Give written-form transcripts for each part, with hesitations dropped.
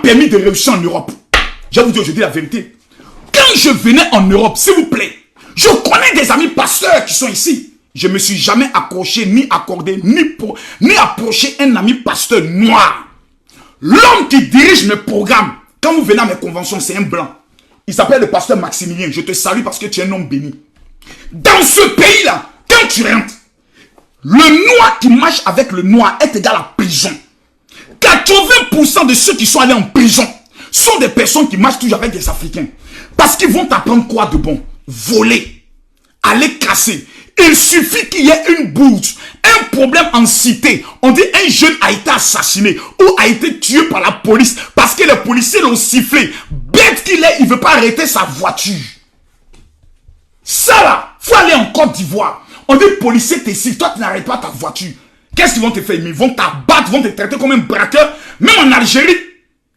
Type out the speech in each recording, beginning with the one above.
permis de réussir en Europe. Je vais vous dire aujourd'hui la vérité. Quand je venais en Europe, s'il vous plaît, je connais des amis pasteurs qui sont ici. Je ne me suis jamais accroché, ni accordé, ni approché un ami pasteur noir. L'homme qui dirige mes programmes, quand vous venez à mes conventions, c'est un blanc. Il s'appelle le pasteur Maximilien. Je te salue parce que tu es un homme béni. Dans ce pays-là, quand tu rentres, le noir qui marche avec le noir est égal à prison. 80% de ceux qui sont allés en prison sont des personnes qui marchent toujours avec des Africains. Parce qu'ils vont t'apprendre quoi de bon? Voler, aller casser. Il suffit qu'il y ait une bourse, un problème en cité. On dit un jeune a été assassiné ou a été tué par la police parce que les policiers l'ont sifflé. Bête qu'il est, il ne veut pas arrêter sa voiture. Ça là, il faut aller en Côte d'Ivoire. On dit policier t'es siffle, toi tu n'arrêtes pas ta voiture. Qu'est-ce qu'ils vont te faire? Ils vont t'abattre, vont te traiter comme un braqueur. Même en Algérie,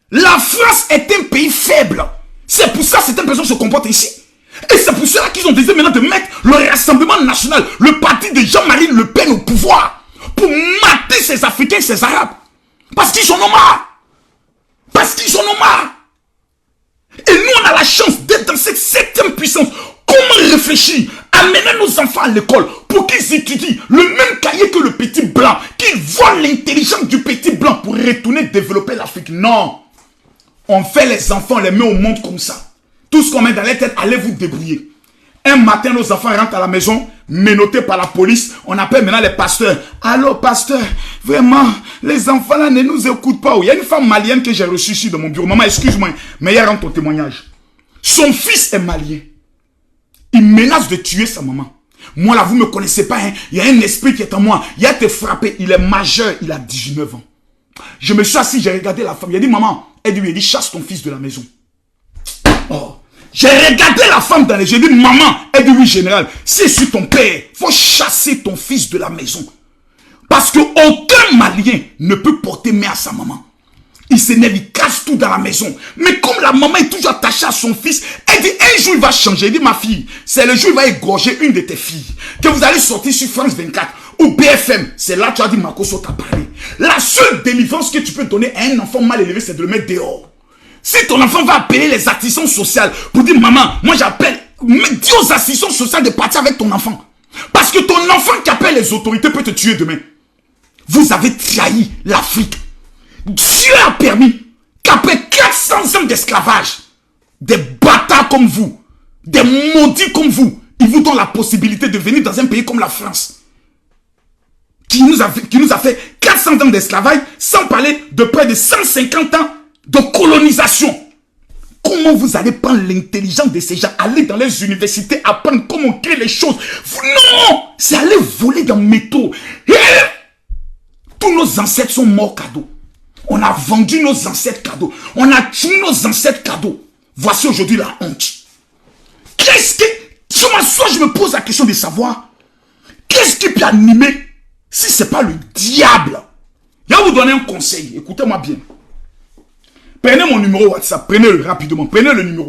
la France est un pays faible. C'est pour ça que certaines personnes se comportent ici. Et c'est pour cela qu'ils ont décidé maintenant de mettre le Rassemblement National, le parti de Jean-Marie Le Pen au pouvoir, pour mater ces Africains et ces Arabes. Parce qu'ils en ont marre. Parce qu'ils en ont marre. Et nous, on a la chance d'être dans cette septième puissance. Comment réfléchir? Amener nos enfants à l'école pour qu'ils étudient le même cahier que le petit blanc, qu'ils voient l'intelligence du petit blanc pour retourner développer l'Afrique. Non. On fait les enfants, on les met au monde comme ça. Tout ce qu'on met dans les têtes, allez vous débrouiller. Un matin, nos enfants rentrent à la maison, menottés par la police. On appelle maintenant les pasteurs. Allô, pasteur, vraiment, les enfants là ne nous écoutent pas. Il y a une femme malienne que j'ai reçue ici dans mon bureau. Maman, excuse-moi, mais elle rentre au témoignage. Son fils est malien. Il menace de tuer sa maman. Moi là, vous ne me connaissez pas. Hein? Il y a un esprit qui est en moi. Il a été frappé. Il est majeur. Il a 19 ans. Je me suis assis, j'ai regardé la femme. Il a dit, maman, elle lui a dit, chasse ton fils de la maison. Oh. J'ai regardé la femme dans les yeux. J'ai dit, maman, elle dit, oui, général, c'est sur ton père. Il faut chasser ton fils de la maison. Parce qu'aucun Malien ne peut porter main à sa maman. Il s'énerve, il casse tout dans la maison. Mais comme la maman est toujours attachée à son fils, elle dit, un jour il va changer. Elle dit, ma fille, c'est le jour où il va égorger une de tes filles. Que vous allez sortir sur France 24 ou BFM. C'est là que tu as dit, Makoso t'a parlé. La seule délivrance que tu peux donner à un enfant mal élevé, c'est de le mettre dehors. Si ton enfant va appeler les assistants sociaux pour dire, maman, moi j'appelle, dis aux assistants sociaux de partir avec ton enfant. Parce que ton enfant qui appelle les autorités peut te tuer demain. Vous avez trahi l'Afrique. Dieu a permis qu'après 400 ans d'esclavage, des bâtards comme vous, des maudits comme vous, ils vous donnent la possibilité de venir dans un pays comme la France. Qui nous a fait 400 ans d'esclavage, sans parler de près de 150 ans de colonisation. Comment vous allez prendre l'intelligence de ces gens, aller dans les universités, apprendre comment créer les choses? Non! C'est aller voler dans le métaux. Et tous nos ancêtres sont morts cadeaux. On a vendu nos ancêtres cadeaux. On a tué nos ancêtres cadeaux. Voici aujourd'hui la honte. Qu'est-ce que... Sur ma soie, je me pose la question de savoir, qu'est-ce qui peut animer si ce n'est pas le diable? Je vais vous donner un conseil. Écoutez-moi bien. Prenez mon numéro WhatsApp. Prenez-le rapidement. Prenez le numéro.